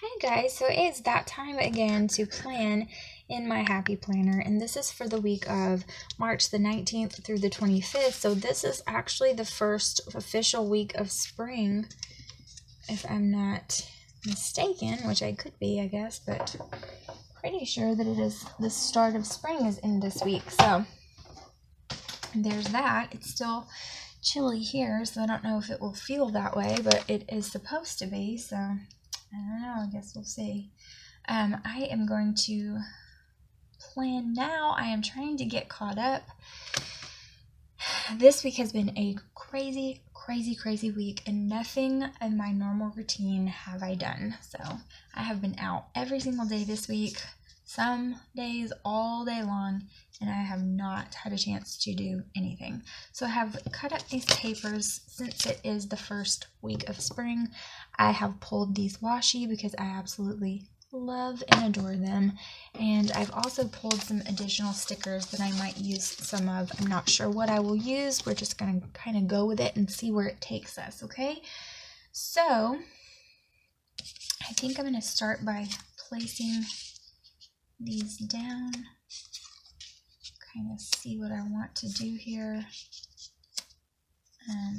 Hi guys, so it's that time again to plan in my happy planner, and this is for the week of March the 19th through the 25th. So this is actually the first official week of spring, if I'm not mistaken, which I could be, I guess, but pretty sure that it is the start of spring is in this week. So there's that. It's still chilly here, so I don't know if it will feel that way, but it is supposed to be, so I don't know, I guess we'll see. I am going to plan now. I am trying to get caught up. This week has been a crazy week, and nothing in my normal routine have I done. So I have been out every single day this week, some days all day long, and I have not had a chance to do anything. So I have cut up these papers since it is the first week of spring. I have pulled these washi because I absolutely love and adore them, and I've also pulled some additional stickers that I might use some of. I'm not sure what I will use. We're just going to kind of go with it and see where it takes us, okay? So I think I'm going to start by placing these down, kind of see what I want to do here. I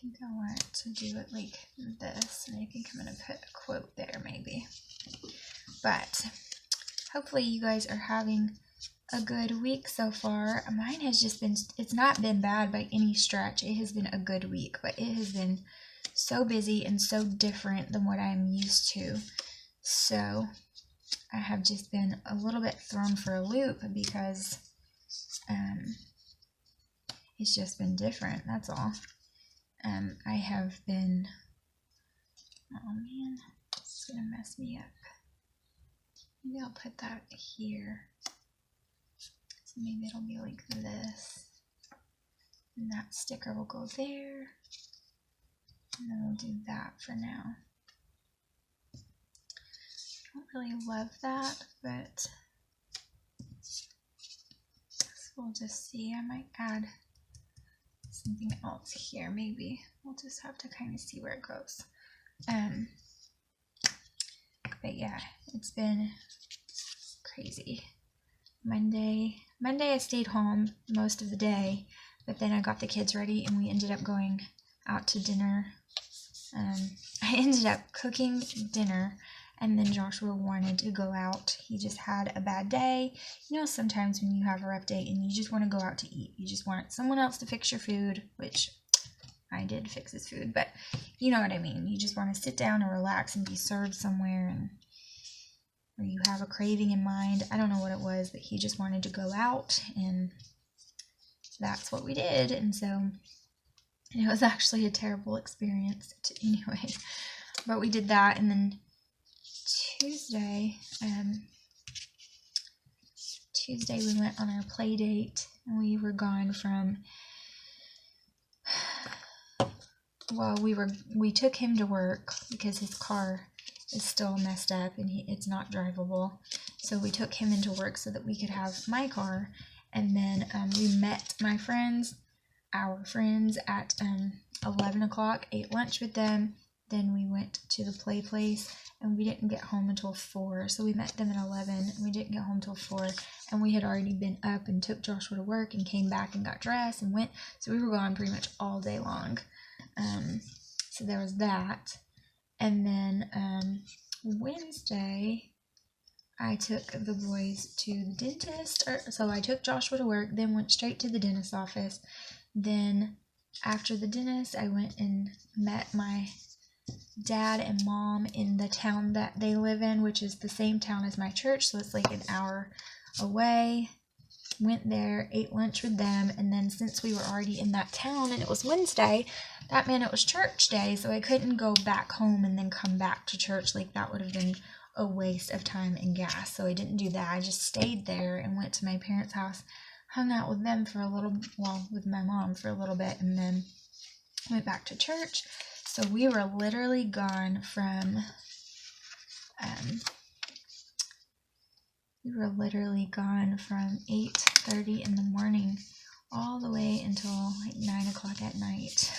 think I want to do it like this, and I think I'm going to put a quote there maybe. But hopefully you guys are having a good week so far. Mine has just been, it's not been bad by any stretch. It has been a good week, but it has been so busy and so different than what I'm used to. So I have just been a little bit thrown for a loop because it's just been different, that's all. I have been, oh man, it's gonna mess me up. Maybe I'll put that here. So maybe it'll be like this. And that sticker will go there. And then we'll do that for now. I don't really love that, but we'll just see. I might add something else here maybe. We'll just have to kind of see where it goes. But yeah, it's been crazy. Monday I stayed home most of the day, but then I got the kids ready and we ended up going out to dinner. I ended up cooking dinner, and then Joshua wanted to go out. He just had a bad day. You know, sometimes when you have a rough day and you just want to go out to eat, you just want someone else to fix your food, which I did fix his food, but you know what I mean. You just want to sit down and relax and be served somewhere, and or you have a craving in mind. I don't know what it was, but he just wanted to go out, and that's what we did. And so it was actually a terrible experience anyway, but we did that. And then Tuesday we went on our play date, and we were gone from, well, we took him to work because his car is still messed up and it's not drivable. So we took him into work so that we could have my car. And then we met our friends at 11 o'clock, ate lunch with them. Then we went to the play place, and we didn't get home until 4. So we met them at 11, and we didn't get home till 4. And we had already been up and took Joshua to work and came back and got dressed and went. So we were gone pretty much all day long. So there was that. And then Wednesday, I took the boys to the dentist. So I took Joshua to work, then went straight to the dentist's office. Then after the dentist, I went and met my dad and mom in the town that they live in, which is the same town as my church, so it's like an hour away. Went there, ate lunch with them, and then since we were already in that town and it was Wednesday, that meant it was church day, so I couldn't go back home and then come back to church. Like, that would have been a waste of time and gas, so I didn't do that. I just stayed there and went to my parents' house, hung out with them for a little, well, with my mom for a little bit, and then went back to church. So we were literally gone from 8:30 in the morning all the way until like 9 o'clock at night.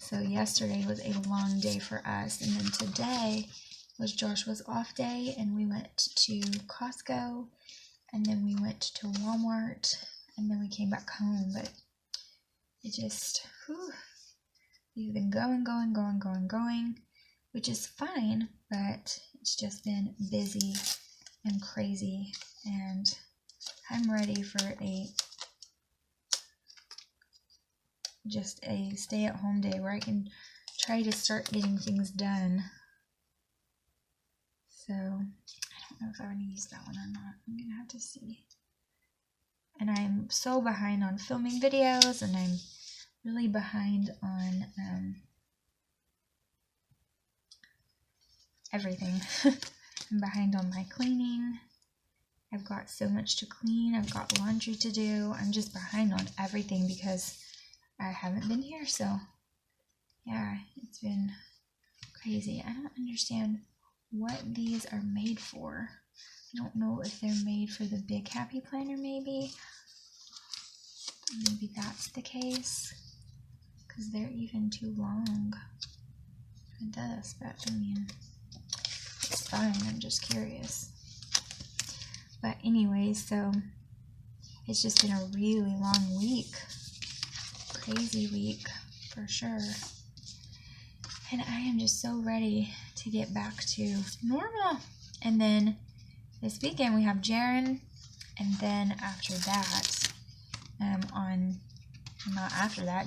So yesterday was a long day for us, and then today was Joshua's off day, and we went to Costco, and then we went to Walmart, and then we came back home. But it just, we've been going, which is fine, but it's just been busy and crazy, and I'm ready for just a stay-at-home day where I can try to start getting things done. So, I don't know if I want to use that one or not. I'm going to have to see. And I'm so behind on filming videos, and I'm really behind on everything. I'm behind on my cleaning. I've got so much to clean. I've got laundry to do. I'm just behind on everything because I haven't been here. So, yeah, it's been crazy. I don't understand what these are made for. I don't know if they're made for the big happy planner, maybe. Maybe that's the case, because they're even too long for this, but I mean, it's fine. I'm just curious. But anyway, so it's just been a really long week. Crazy week, for sure. And I am just so ready to get back to normal. And then this weekend we have Jaren, and then after that,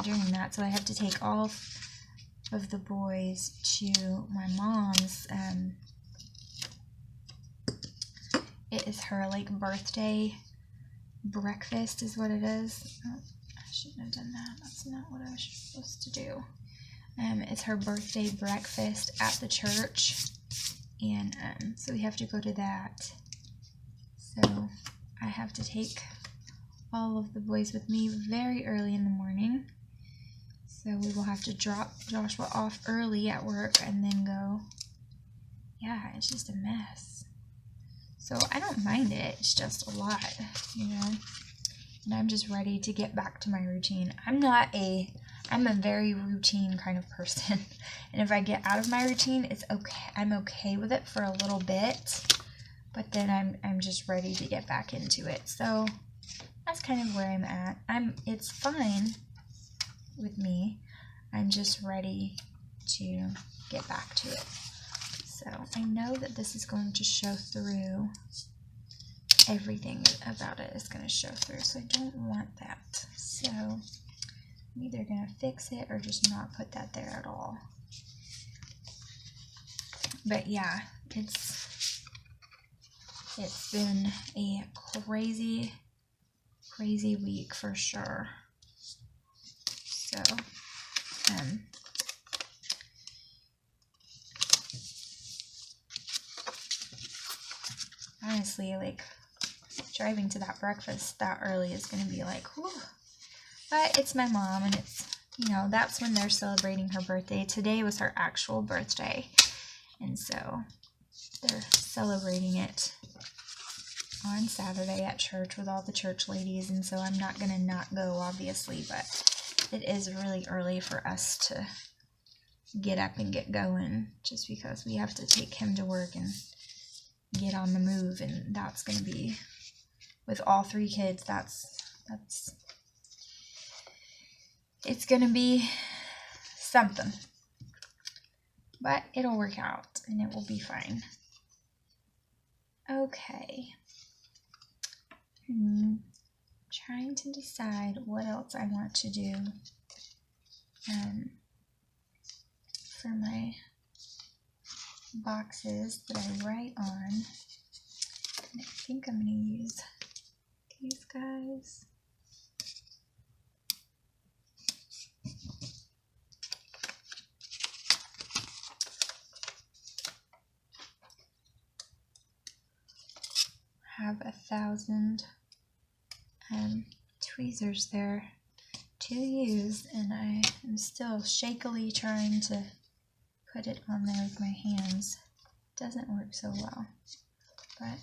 during that, so I have to take all of the boys to my mom's. It is her like birthday breakfast is what it is. Oh, I shouldn't have done that. That's not what I was supposed to do. It's her birthday breakfast at the church, and so we have to go to that. So I have to take all of the boys with me very early in the morning. So we will have to drop Joshua off early at work and then go. Yeah, it's just a mess. So I don't mind it. It's just a lot, you know. And I'm just ready to get back to my routine. I'm a very routine kind of person. And if I get out of my routine, it's okay. I'm okay with it for a little bit. But then I'm just ready to get back into it. So that's kind of where I'm at. It's fine with me. I'm just ready to get back to it. So I know that this is going to show through. Everything about it is going to show through. So I don't want that. So I'm either going to fix it or just not put that there at all. But yeah, it's been a crazy week for sure. So, honestly, like, driving to that breakfast that early is going to be like, whew. But it's my mom, and it's, you know, that's when they're celebrating her birthday. Today was her actual birthday, and so they're celebrating it on Saturday at church with all the church ladies, and so I'm not going to not go, obviously, but it is really early for us to get up and get going, just because we have to take him to work and get on the move, and that's going to be, with all 3 kids, it's going to be something, but it'll work out, and it will be fine. Okay. Trying to decide what else I want to do for my boxes that I write on. And I think I'm going to use these guys. Have 1,000 tweezers there to use, and I am still shakily trying to put it on there with my hands. Doesn't work so well, but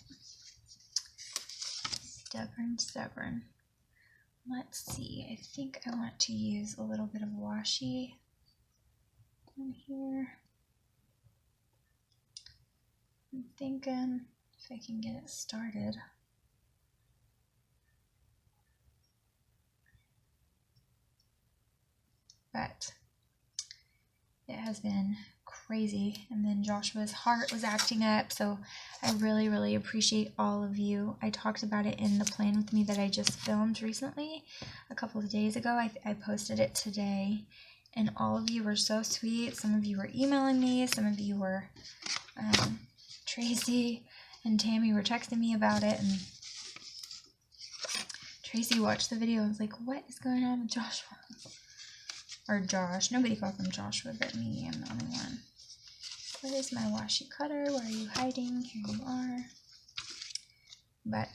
stubborn. Let's see, I think I want to use a little bit of washi in here. I'm thinking if I can get it started. But it has been crazy. And then Joshua's heart was acting up, so I really appreciate all of you. I talked about it in the plan with me that I just filmed recently a couple of days ago. I posted it today, and all of you were so sweet. Some of you were emailing me, some of you were Tracy and Tammy were texting me about it, and Tracy watched the video and was like, what is going on with Joshua? Or Josh. Nobody calls him Joshua but me. I'm the only one. Where is my washi cutter? Where are you hiding? Here you are. But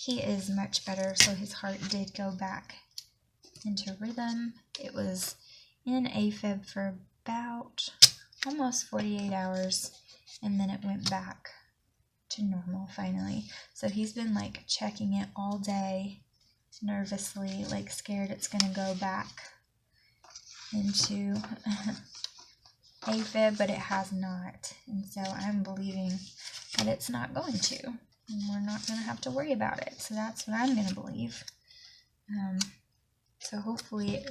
he is much better, so his heart did go back into rhythm. It was in AFib for about almost 48 hours, and then it went back to normal finally. So he's been like checking it all day, nervously, like scared it's gonna go back into AFib, but it has not. And so I'm believing that it's not going to, and we're not going to have to worry about it. So that's what I'm going to believe. So hopefully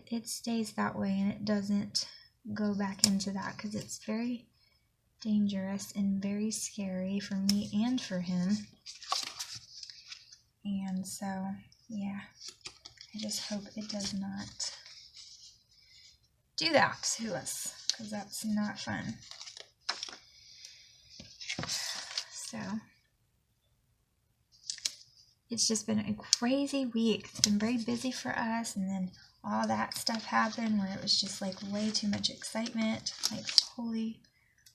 it stays that way and it doesn't go back into that, because it's very dangerous and very scary for me and for him. And so, yeah, I just hope it does not do that to us, because that's not fun. So, it's just been a crazy week. It's been very busy for us, and then all that stuff happened where it was just like way too much excitement. Like, holy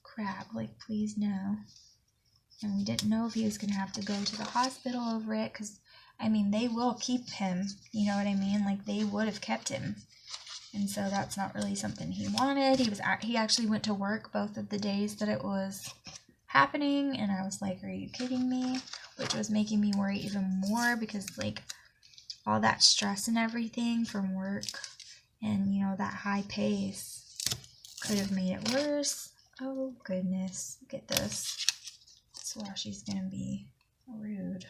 crap, like, please no. And we didn't know if he was going to have to go to the hospital over it, because, I mean, they will keep him, you know what I mean? Like, they would have kept him. And so that's not really something he wanted. He actually went to work both of the days that it was happening, and I was like, are you kidding me? Which was making me worry even more, because, like, all that stress and everything from work and, you know, that high pace could have made it worse. Oh, goodness. Look at this. This washi's gonna be rude.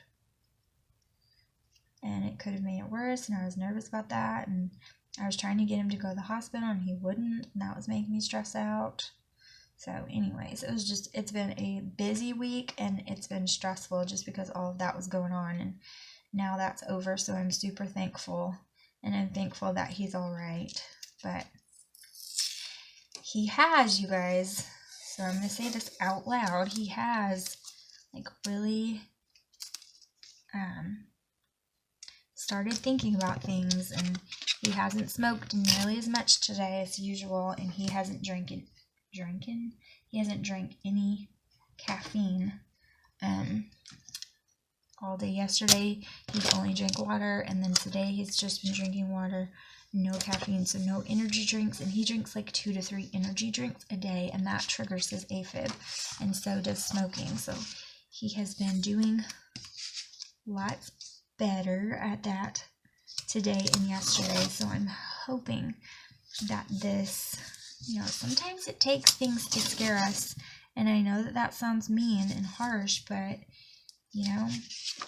And it could have made it worse, and I was nervous about that, and I was trying to get him to go to the hospital, and he wouldn't, and that was making me stress out. So anyways, it's been a busy week, and it's been stressful just because all of that was going on, and now that's over, so I'm super thankful, and I'm thankful that he's all right. But he has, you guys, so I'm going to say this out loud, he has, like, really started thinking about things, and he hasn't smoked nearly as much today as usual, and he hasn't drank any caffeine all day. Yesterday he only drank water, and then today he's just been drinking water, no caffeine, so no energy drinks, and he drinks like 2 to 3 energy drinks a day, and that triggers his AFib, and so does smoking. So he has been doing lots better at that today and yesterday, so I'm hoping that this, you know, sometimes it takes things to scare us, and I know that that sounds mean and harsh, but, you know,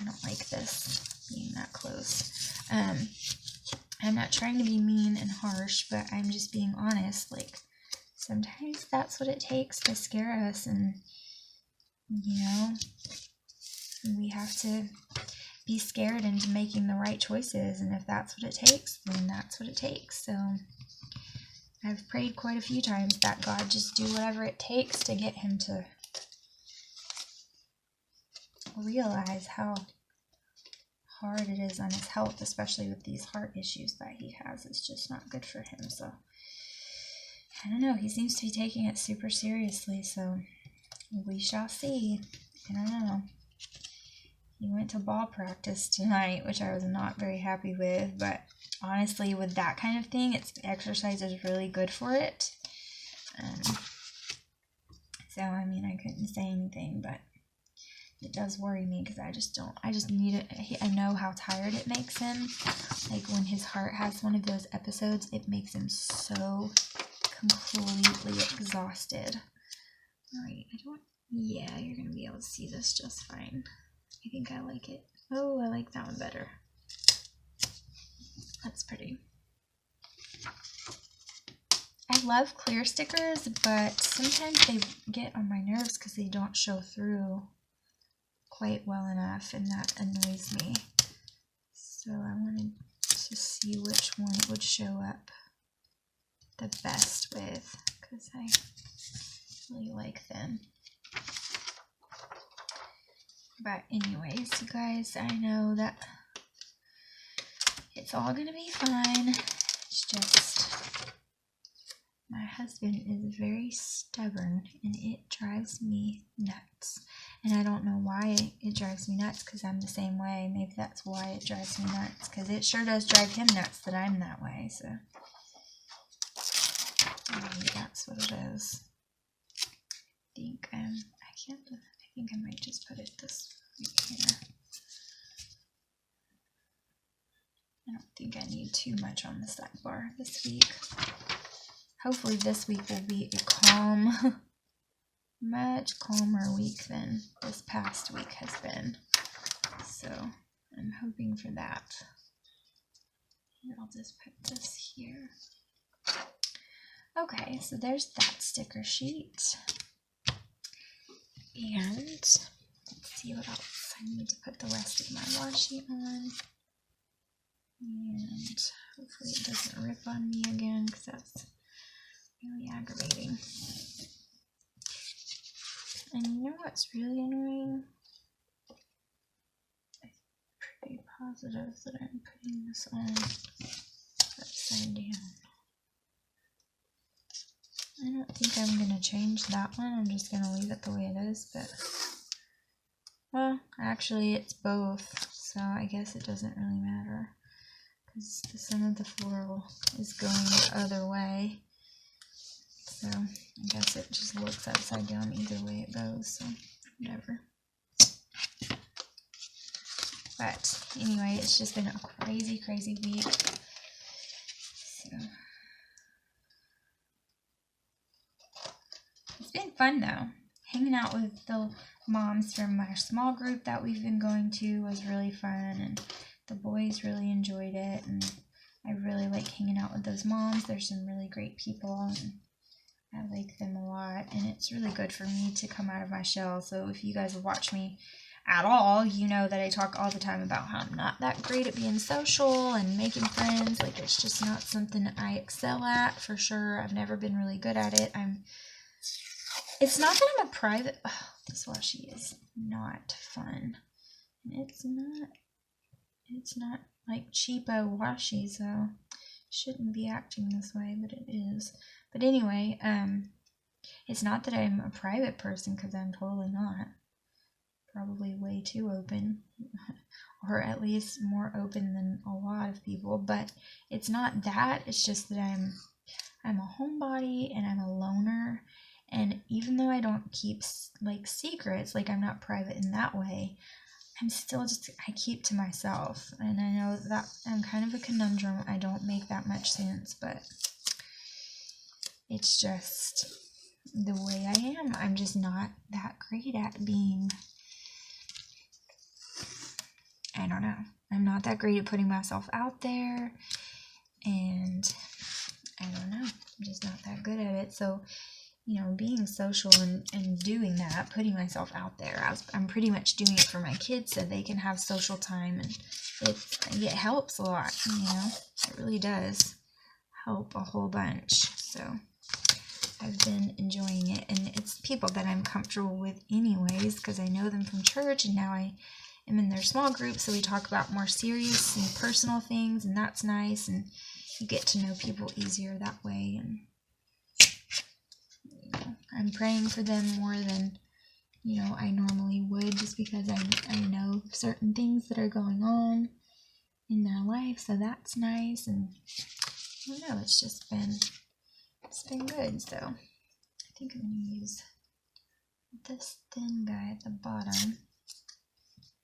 I don't like this being that close. I'm not trying to be mean and harsh, but I'm just being honest. Like, sometimes that's what it takes to scare us, and, you know, we have to be scared into making the right choices, and if that's what it takes, then that's what it takes. So I've prayed quite a few times that God just do whatever it takes to get him to realize how hard it is on his health, especially with these heart issues that he has. It's just not good for him. So I don't know, he seems to be taking it super seriously, so we shall see. I don't know. He went to ball practice tonight, which I was not very happy with, but honestly, with that kind of thing, exercise is really good for it. So, I mean, I couldn't say anything, but it does worry me because I just need it. I know how tired it makes him. Like when his heart has one of those episodes, it makes him so completely exhausted. Alright, yeah, you're going to be able to see this just fine. I think I like it. Oh, I like that one better. That's pretty. I love clear stickers, but sometimes they get on my nerves because they don't show through quite well enough, and that annoys me. So I wanted to see which one it would show up the best with, because I really like them. But anyways, you guys, I know that it's all gonna be fine. It's just my husband is very stubborn and it drives me nuts. And I don't know why it drives me nuts, because I'm the same way. Maybe that's why it drives me nuts, because it sure does drive him nuts that I'm that way. So maybe that's what it is. I think I might just put it this right here. I don't think I need too much on the sidebar this week. Hopefully this week will be a calm, much calmer week than this past week has been. So I'm hoping for that. And I'll just put this here. Okay, so there's that sticker sheet. And let's see what else. I need to put the rest of my washi on. And hopefully it doesn't rip on me again, because that's really aggravating. And you know what's really annoying? I'm pretty positive that I'm putting this on upside down. I don't think I'm going to change that one. I'm just going to leave it the way it is. But, well, actually it's both, so I guess it doesn't really matter, because the center of the floral is going the other way. So I guess it just looks upside down either way it goes, so whatever. But anyway, it's just been a crazy, crazy week. So it's been fun though. Hanging out with the moms from my small group that we've been going to was really fun, and the boys really enjoyed it, and I really like hanging out with those moms. They're some really great people, and I like them a lot, and it's really good for me to come out of my shell. So if you guys have watched me at all, you know that I talk all the time about how I'm not that great at being social and making friends. Like, it's just not something I excel at, for sure. I've never been really good at it. It's not that I'm a private, oh, this washi is not fun. It's not like cheapo washi, so shouldn't be acting this way, but it is. But anyway, it's not that I'm a private person, because I'm totally not. Probably way too open, or at least more open than a lot of people. But it's not that. It's just that I'm a homebody and I'm a loner. And even though I don't keep like secrets, like I'm not private in that way, I'm still I keep to myself. And I know that I'm kind of a conundrum. I don't make that much sense, but it's just the way I am. I'm just not that great at being, I don't know. I'm not that great at putting myself out there, and I don't know. I'm just not that good at it. So, you know, being social and doing that, putting myself out there, I'm pretty much doing it for my kids so they can have social time, and it helps a lot, you know. It really does help a whole bunch. So I've been enjoying it, and it's people that I'm comfortable with anyways, because I know them from church, and now I am in their small group, so we talk about more serious and personal things, and that's nice, and you get to know people easier that way. And you know, I'm praying for them more than, you know, I normally would, just because I know certain things that are going on in their life, so that's nice. And I don't know, it's been good. So I think I'm going to use this thin guy at the bottom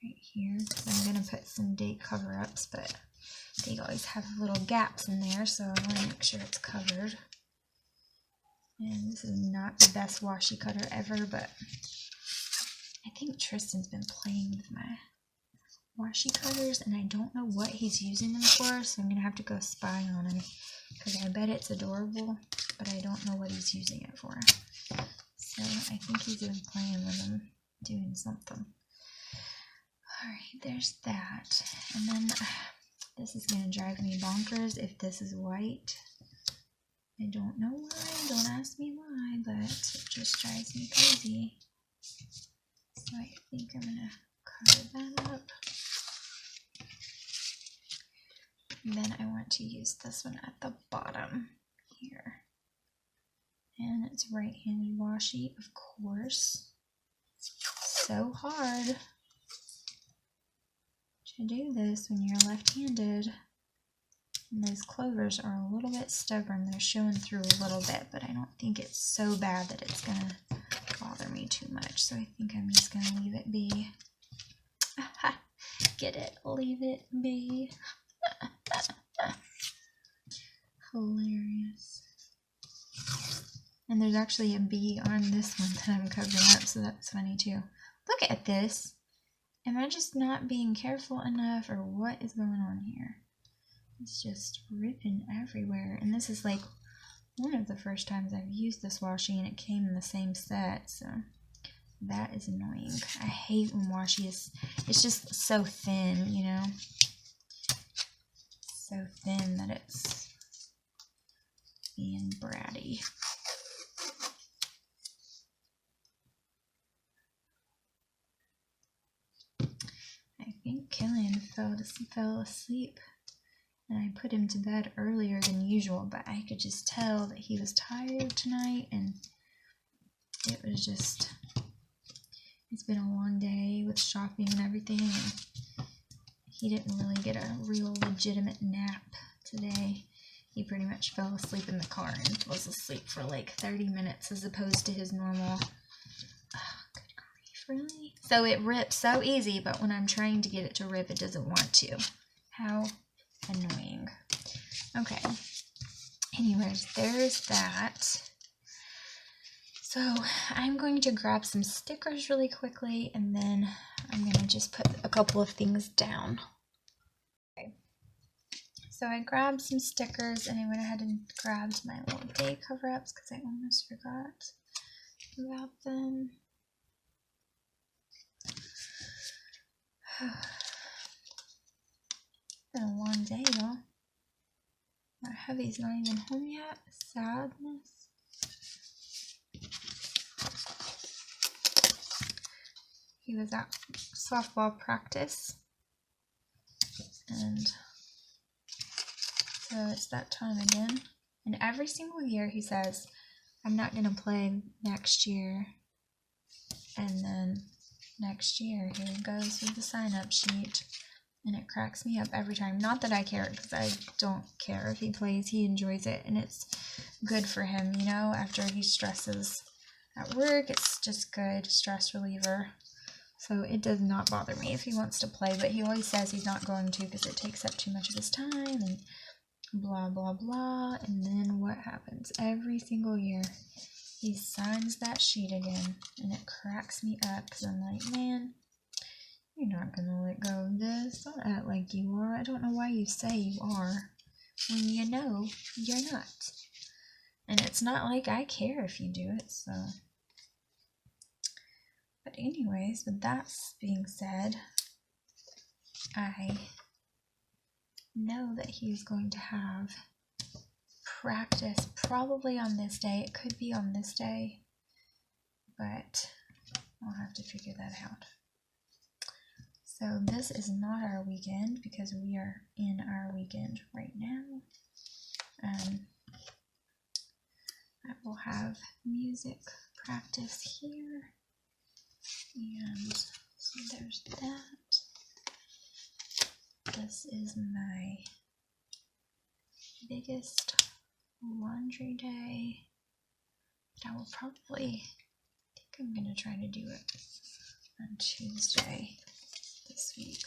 right here. I'm going to put some date cover-ups, but they always have little gaps in there, so I want to make sure it's covered. And this is not the best washi cutter ever, but I think Tristan's been playing with my washi cutters, and I don't know what he's using them for, so I'm going to have to go spy on him, because I bet it's adorable, but I don't know what he's using it for. So I think he's been playing with them, doing something. Alright, there's that. And then this is going to drive me bonkers if this is white. I don't know why, don't ask me why, but it just drives me crazy. So I think I'm going to cover that up. And then I want to use this one at the bottom here. And it's right-handed washi, of course. So hard to do this when you're left-handed. And those clovers are a little bit stubborn. They're showing through a little bit, but I don't think it's so bad that it's going to bother me too much. So I think I'm just going to leave it be. Get it? Leave it be. Hilarious. And there's actually a bee on this one that I'm covering up, so that's funny too. Look at this. Am I just not being careful enough, or what is going on here? It's just ripping everywhere. And this is like one of the first times I've used this washi, and it came in the same set, so that is annoying. I hate when washi is, it's just so thin, you know? So thin that it's being bratty. I think Killian fell asleep, and I put him to bed earlier than usual, but I could just tell that he was tired tonight, and it was just, it's been a long day with shopping and everything, and he didn't really get a real legitimate nap today. He pretty much fell asleep in the car and was asleep for like 30 minutes as opposed to his normal. Oh, good grief, really? So it rips so easy, but when I'm trying to get it to rip, it doesn't want to. How annoying. Okay. Anyways, there's that. So I'm going to grab some stickers really quickly, and then I'm going to just put a couple of things down. Okay. So I grabbed some stickers, and I went ahead and grabbed my little day cover-ups because I almost forgot about them. It's been a long day, y'all. My hubby's not even home yet. Sadness. He was at softball practice, and so it's that time again. And every single year he says, I'm not going to play next year. And then next year, here he goes with the sign-up sheet. And it cracks me up every time. Not that I care, because I don't care if he plays. He enjoys it, and it's good for him, you know, after he stresses at work. It's just good stress reliever. So it does not bother me if he wants to play, but he always says he's not going to because it takes up too much of his time and blah, blah, blah. And then what happens? Every single year, he signs that sheet again, and it cracks me up because I'm like, man, you're not going to let go of this. Don't act like you are. I don't know why you say you are when you know you're not. And it's not like I care if you do it, so... But anyways, with that being said, I know that he's going to have practice probably on this day. It could be on this day, but I'll have to figure that out. So this is not our weekend because we are in our weekend right now. I will have music practice here. And so there's that. This is my biggest laundry day. I will probably, I think I'm going to try to do it on Tuesday. this week.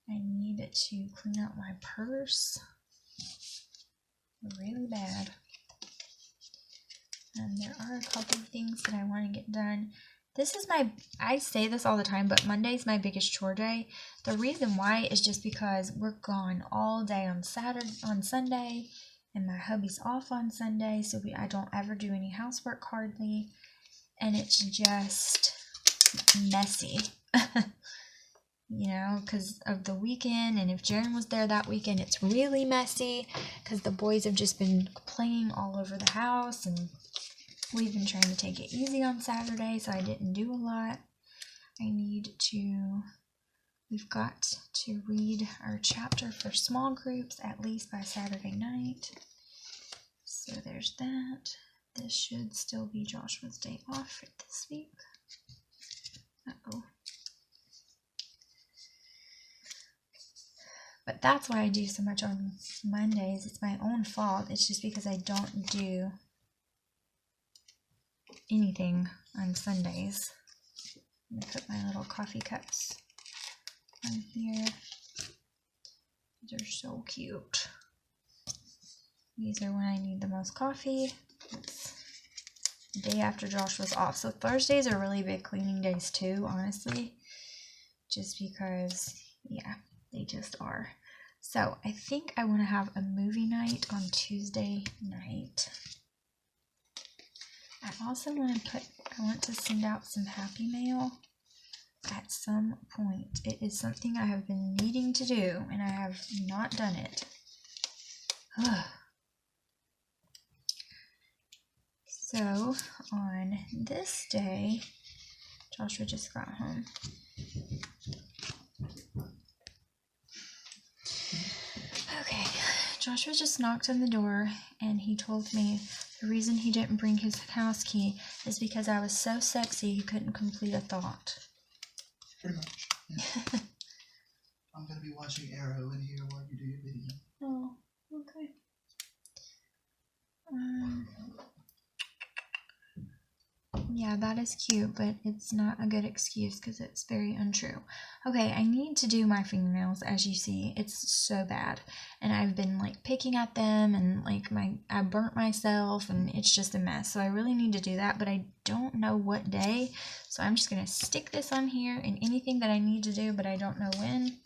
I need to clean out my purse really bad. And there are a couple of things that I want to get done. This is I say this all the time, but Monday's my biggest chore day. The reason why is just because we're gone all day on Sunday, and my hubby's off on Sunday, so I don't ever do any housework hardly, and it's just messy. You know, because of the weekend, and if Jaren was there that weekend, it's really messy because the boys have just been playing all over the house, and we've been trying to take it easy on Saturday, so I didn't do a lot. We've got to read our chapter for small groups at least by Saturday night. So there's that. This should still be Joshua's day off for this week. Uh-oh. But that's why I do so much on Mondays. It's my own fault. It's just because I don't do anything on Sundays. I'm going to put my little coffee cups on here. They're so cute. These are when I need the most coffee. It's the day after Josh was off. So Thursdays are really big cleaning days too, honestly. Just because, yeah, they just are. So I think I want to have a movie night on Tuesday night. I also want to send out some Happy Mail at some point. It is something I have been needing to do, and I have not done it. So on this day, Joshua just got home. Okay, Joshua just knocked on the door, and he told me the reason he didn't bring his house key is because I was so sexy he couldn't complete a thought. Pretty much. Yeah. I'm going to be watching Arrow in here while you do your video. Oh, okay. Yeah, that is cute, but it's not a good excuse because it's very untrue. Okay, I need to do my fingernails. As you see, it's so bad, and I've been like picking at them, and like I burnt myself, and it's just a mess. So I really need to do that, but I don't know what day. So I'm just gonna stick this on here, and anything that I need to do, but I don't know when,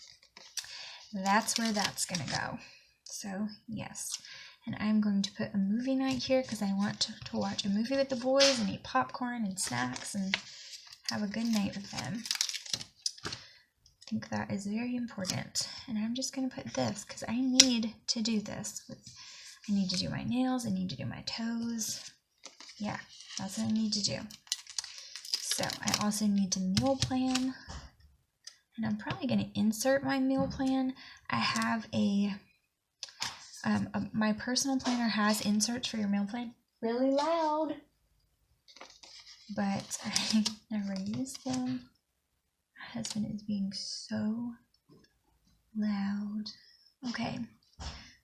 that's where that's gonna go. So yes. And I'm going to put a movie night here because I want to watch a movie with the boys and eat popcorn and snacks and have a good night with them. I think that is very important. And I'm just going to put this because I need to do this. I need to do my nails. I need to do my toes. Yeah, that's what I need to do. So I also need to meal plan. And I'm probably going to insert my meal plan. I have my personal planner has inserts for your meal plan. Really loud. But I never use them. My husband is being so loud. Okay.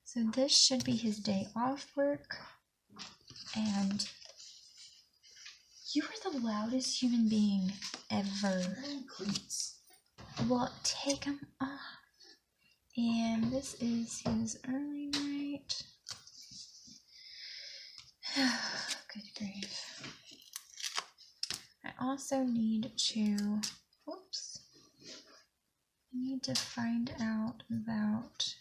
So this should be his day off work. And you are the loudest human being ever. Well, take him off. And this is his early night. Good grief. I also need to, I need to find out about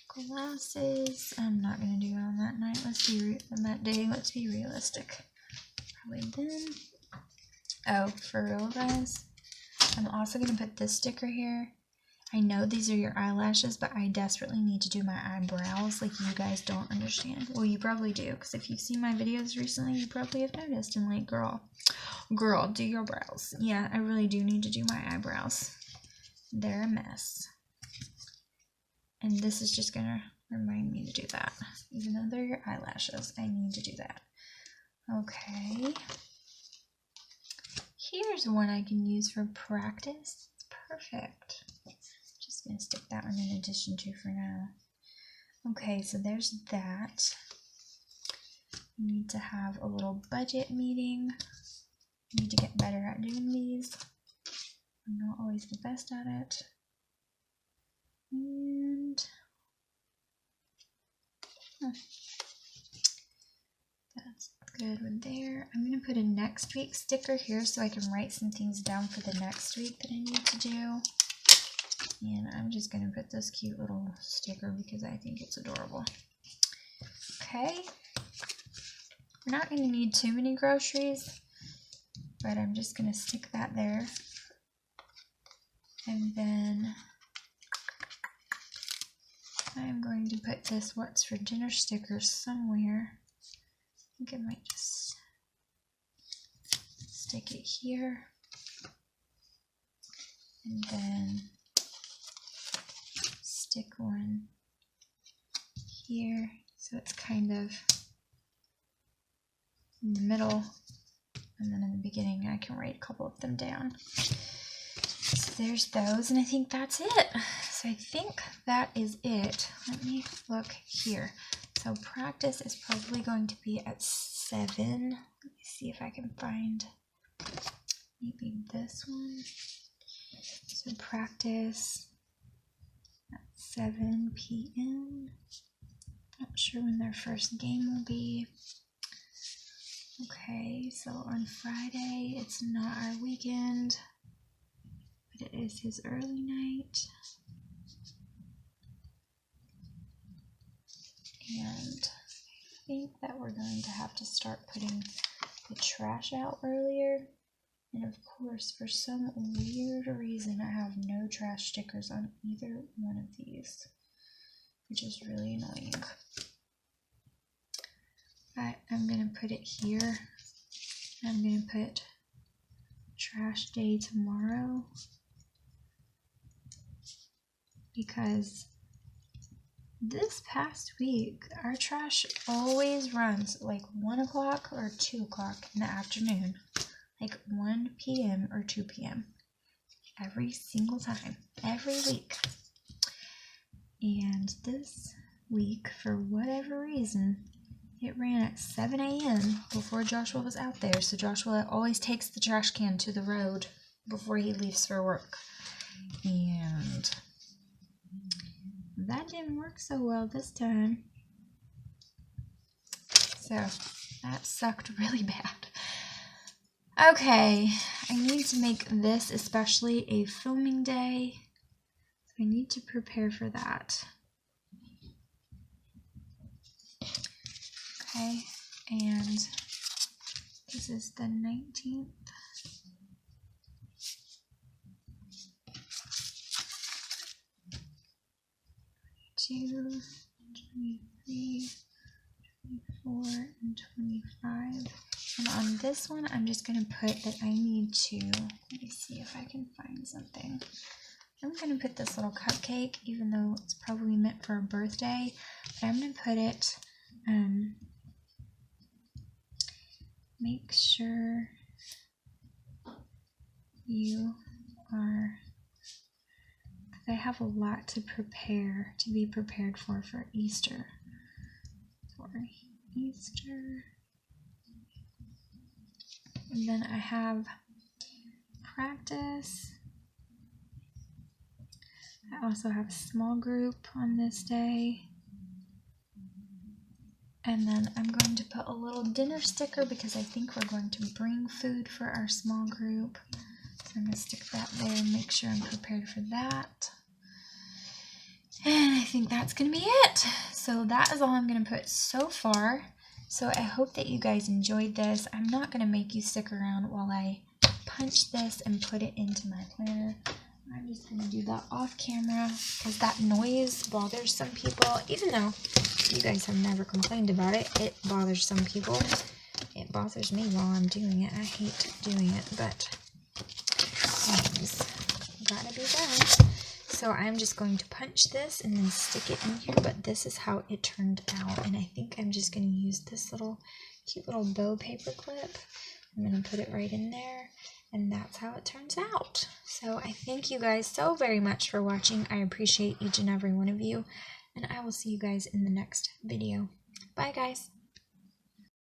glasses. I'm not going to do it on that night. On that day, let's be realistic. Probably then. Oh, for real, guys? I'm also going to put this sticker here. I know these are your eyelashes, but I desperately need to do my eyebrows like you guys don't understand. Well, you probably do, because if you've seen my videos recently, you probably have noticed. And like, girl, do your brows. Yeah, I really do need to do my eyebrows. They're a mess. And this is just going to remind me to do that. Even though they're your eyelashes, I need to do that. Okay. Here's one I can use for practice. It's perfect. Just gonna stick that one in addition to for now. Okay, so there's that. We need to have a little budget meeting. We need to get better at doing these. I'm not always the best at it. And that's good with there. I'm going to put a next week sticker here so I can write some things down for the next week that I need to do. And I'm just going to put this cute little sticker because I think it's adorable. Okay. We're not going to need too many groceries, but I'm just going to stick that there. And then I'm going to put this what's for dinner sticker somewhere. I think I might just stick it here. And then stick one here so it's kind of in the middle, and then in the beginning I can write a couple of them down. So there's those, and I think that's it. So I think that is it. Let me look here. So practice is probably going to be at 7. Let me see if I can find maybe this one. So practice at 7 p.m. Not sure when their first game will be. Okay, so on Friday, it's not our weekend, but it is his early night. And I think that we're going to have to start putting the trash out earlier. And of course, for some weird reason, I have no trash stickers on either one of these, which is really annoying. But I'm going to put it here. I'm going to put trash day tomorrow because this past week our trash always runs like 1 o'clock or 2 o'clock in the afternoon, like 1 p.m. or 2 p.m. every single time, every week. And this week, for whatever reason, it ran at 7 a.m. before Joshua was out there, so Joshua always takes the trash can to the road before he leaves for work. And that didn't work so well this time. So that sucked really bad. Okay, I need to make this especially a filming day, so I need to prepare for that. Okay, and this is the 19th. 22, 23, 24, and 25. And on this one, I'm just going to put that I need to, let me see if I can find something. I'm going to put this little cupcake, even though it's probably meant for a birthday, but I'm going to put it, make sure you are, because I have a lot to prepare, to be prepared for Easter. And then I have practice. I also have a small group on this day. And then I'm going to put a little dinner sticker because I think we're going to bring food for our small group. So I'm going to stick that there and make sure I'm prepared for that. And I think that's going to be it. So that is all I'm going to put so far. So I hope that you guys enjoyed this. I'm not going to make you stick around while I punch this and put it into my planner. I'm just going to do that off camera because that noise bothers some people. Even though you guys have never complained about it, it bothers some people. It bothers me while I'm doing it. I hate doing it, but things gotta be done. So I'm just going to punch this and then stick it in here, but this is how it turned out. And I think I'm just going to use this little cute little bow paper clip. I'm going to put it right in there. And that's how it turns out. So I thank you guys so very much for watching. I appreciate each and every one of you. And I will see you guys in the next video. Bye, guys.